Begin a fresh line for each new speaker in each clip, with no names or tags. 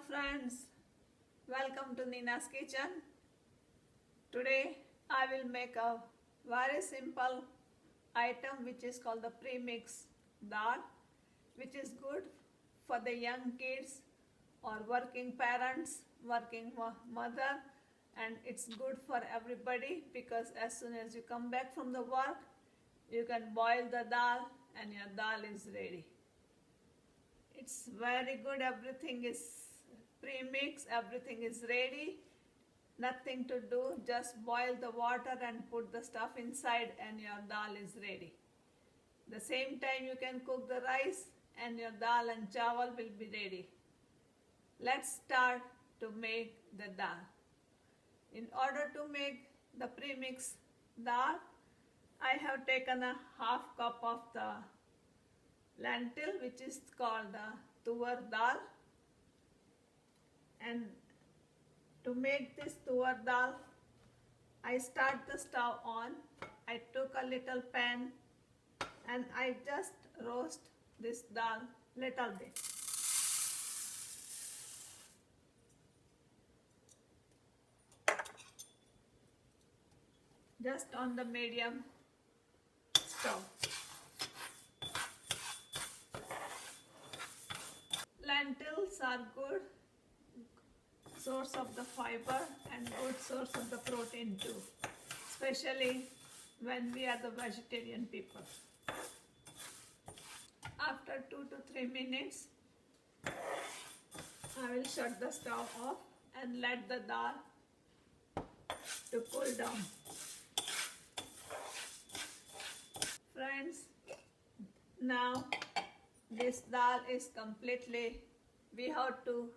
friends, welcome to Nina's kitchen. Today I will make a very simple item which is called the premix dal, which is good for the young kids or working parents, working mother, and it's good for everybody because as soon as you come back from the work you can boil the dal and your dal is ready. It's very good, everything is premix, everything is ready, nothing to do, just boil the water and put the stuff inside and your dal is ready. The same time you can cook the rice and your dal and chawal will be ready. Let's start to make the dal. In order to make the premix dal, I have taken a half cup of the lentil, which is called the toor dal, and to make this toor dal I start the stove on. I took a little pan and I just roast this dal little bit. Just on the medium stove. Lentils are good source of the fiber and good source of the protein too, especially when we are the vegetarian people. After 2 to 3 minutes, I will shut the stove off and let the dal to cool down. Friends, now this dal is completely, we have to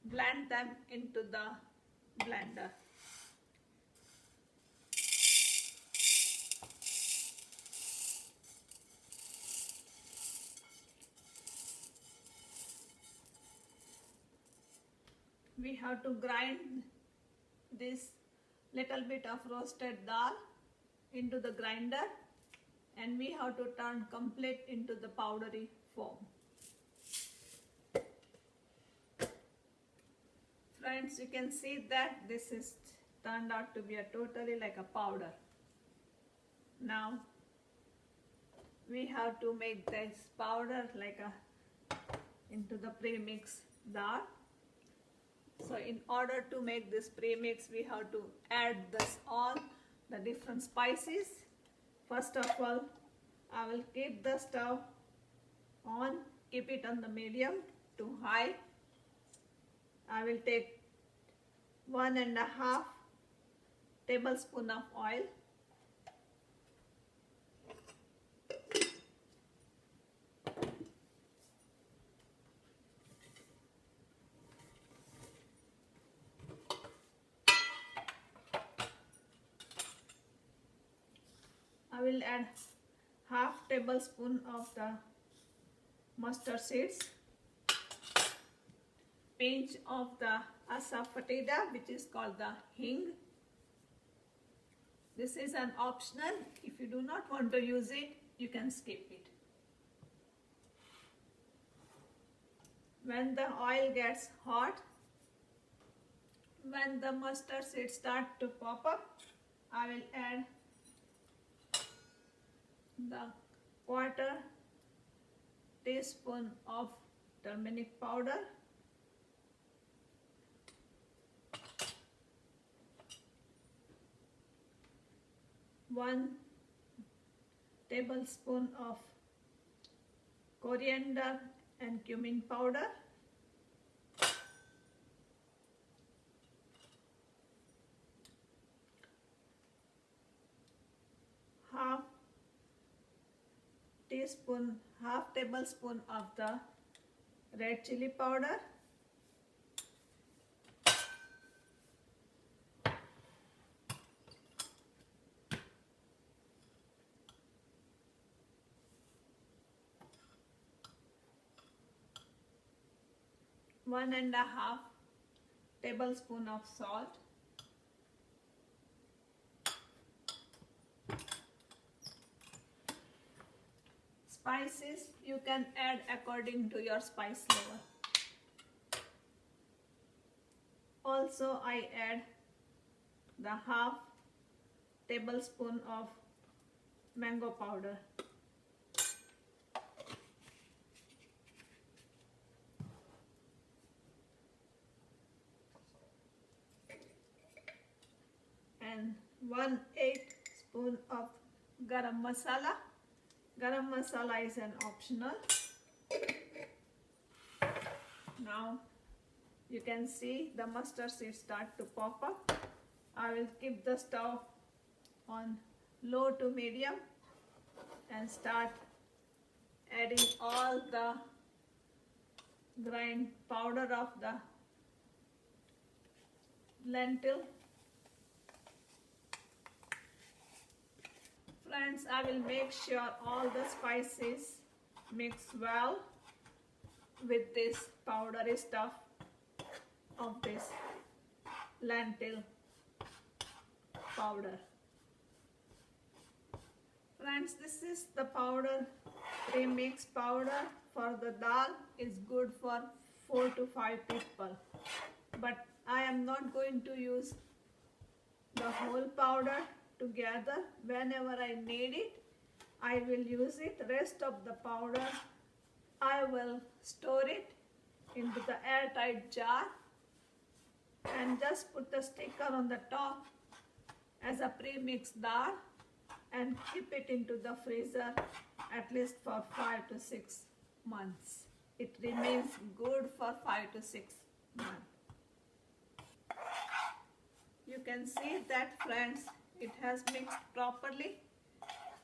blend them into the blender. We have to grind this little bit of roasted dal into the grinder, and we have to turn complete into the powdery form. Friends, you can see that this is turned out to be a totally like a powder. Now we have to make this powder like a into the premix dal. So in order to make this premix, we have to add this all the different spices. First of all, I will keep the stove on, keep it on the medium to high. I will take 1.5 tablespoon of oil. I will add half tablespoon of the mustard seeds, pinch of the asafoetida, which is called the hing. This is an optional. If you do not want to use it, you can skip it. When the oil gets hot, when the mustard seeds start to pop up, I will add the 1/4 teaspoon of turmeric powder, one tablespoon of coriander and cumin powder, half tablespoon of the red chili powder, one and a half tablespoon of salt, Spices you can add according to your spice level. also I add the half tablespoon of mango powder. And 1/8 spoon of garam masala. Garam masala is an optional. Now you can see the mustard seeds start to pop up. I will keep the stove on low to medium and start adding all the grind powder of the lentil. Friends, I will make sure all the spices mix well with this powdery stuff of this lentil powder. Friends, this is the powder, premix powder for the dal. Is good for 4 to 5 people. But I am not going to use the whole powder together. Whenever I need it, I will use it. Rest of the powder, I will store it into the airtight jar and just put the sticker on the top as a premix dal and keep it into the freezer at least for 5 to 6 months. It remains good for 5 to 6 months. You can see that, friends, it has mixed properly.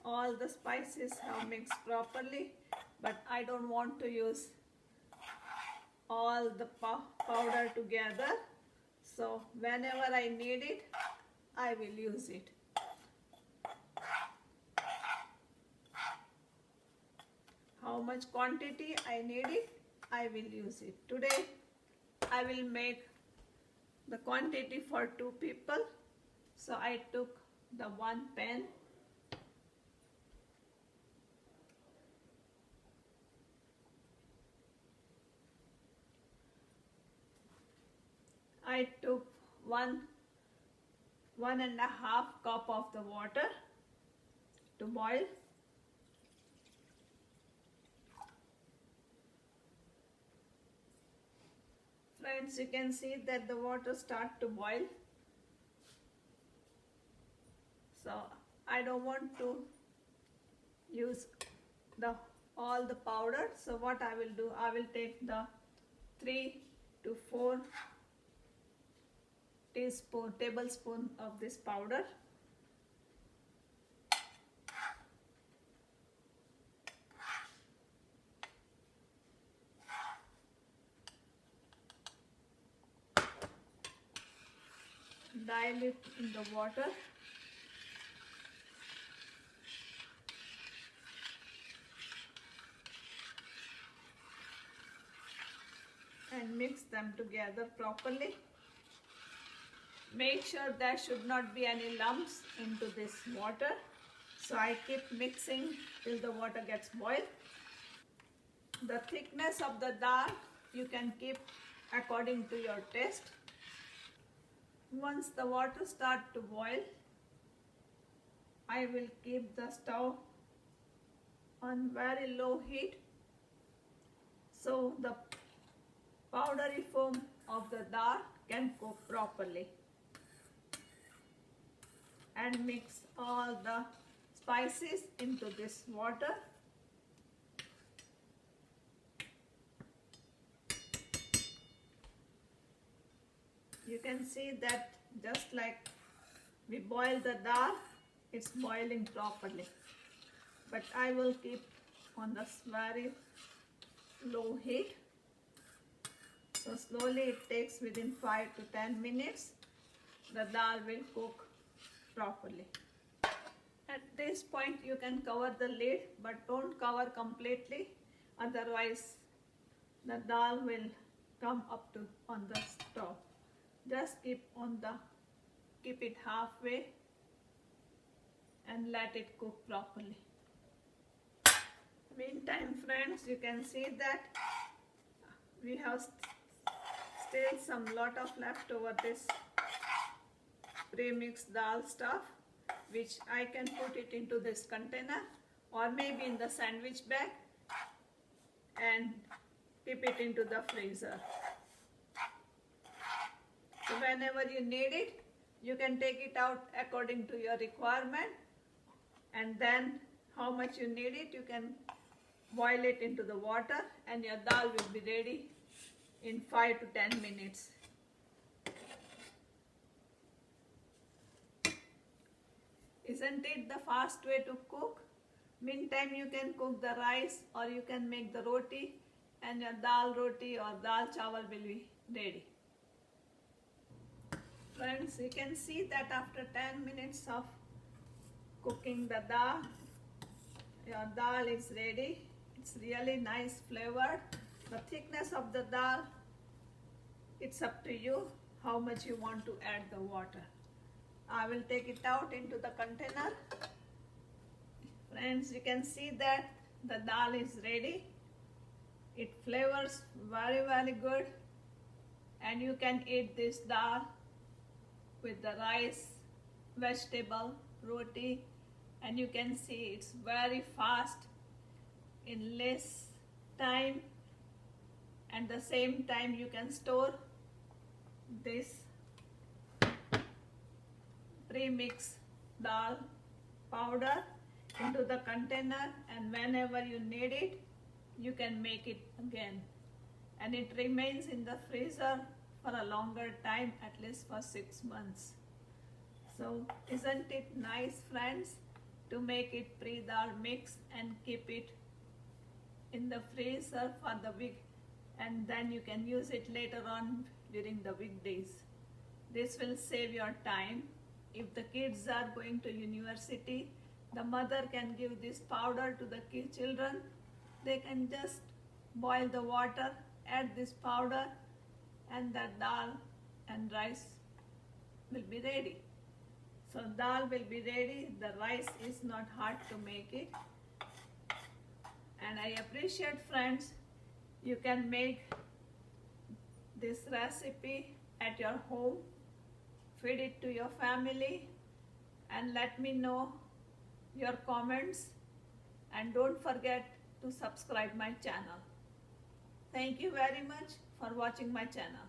All the spices have mixed properly, but I don't want to use all the powder together. So whenever I need it, I will use it. How much quantity I need it, I will use it. Today I will make the quantity for 2 people. So I took the 1 pan. I took 1.5 cup of the water to boil. Friends, you can see that the water start to boil. So I don't want to use all the powder. So what I will do, I will take the 3 to 4 tablespoon of this powder. Dilute in the water. And mix them together properly. Make sure there should not be any lumps into this water. So I keep mixing till the water gets boiled. The thickness of the dal you can keep according to your taste. Once the water starts to boil, I will keep the stove on very low heat so the powdery foam of the dal can cook properly. And mix all the spices into this water. You can see that just like we boil the dal, it's boiling properly. But I will keep on this very low heat. So slowly it takes within 5 to 10 minutes, the dal will cook properly. At this point you can cover the lid, but don't cover completely, otherwise the dal will come up to on the stove. Just keep it halfway and let it cook properly. Meantime, friends, you can see that we have still some lot of leftover this premix dal stuff, which I can put it into this container or maybe in the sandwich bag and keep it into the freezer. So whenever you need it, you can take it out according to your requirement, and then how much you need it, you can boil it into the water and your dal will be ready in 5 to 10 minutes. Isn't it the fast way to cook? Meantime, you can cook the rice or you can make the roti, and your dal roti or dal chawal will be ready. Friends, you can see that after 10 minutes of cooking the dal, your dal is ready. It's really nice flavored. The thickness of the dal, it's up to you how much you want to add the water. I will take it out into the container. Friends, you can see that the dal is ready. It flavors very good, and you can eat this dal with the rice, vegetable, roti, and you can see it's very fast, in less time, and the same time you can store this premix dal powder into the container, and whenever you need it, you can make it again, and it remains in the freezer for a longer time, at least for 6 months. So isn't it nice, friends, to make it pre-dal mix and keep it in the freezer for the week, and then you can use it later on during the weekdays. This will save your time. If the kids are going to university, the mother can give this powder to the children. They can just boil the water, add this powder, and that dal and rice will be ready. So dal will be ready. The rice is not hard to make it. And I appreciate, friends, you can make this recipe at your home, feed it to your family, and let me know your comments, and don't forget to subscribe my channel. Thank you very much for watching my channel.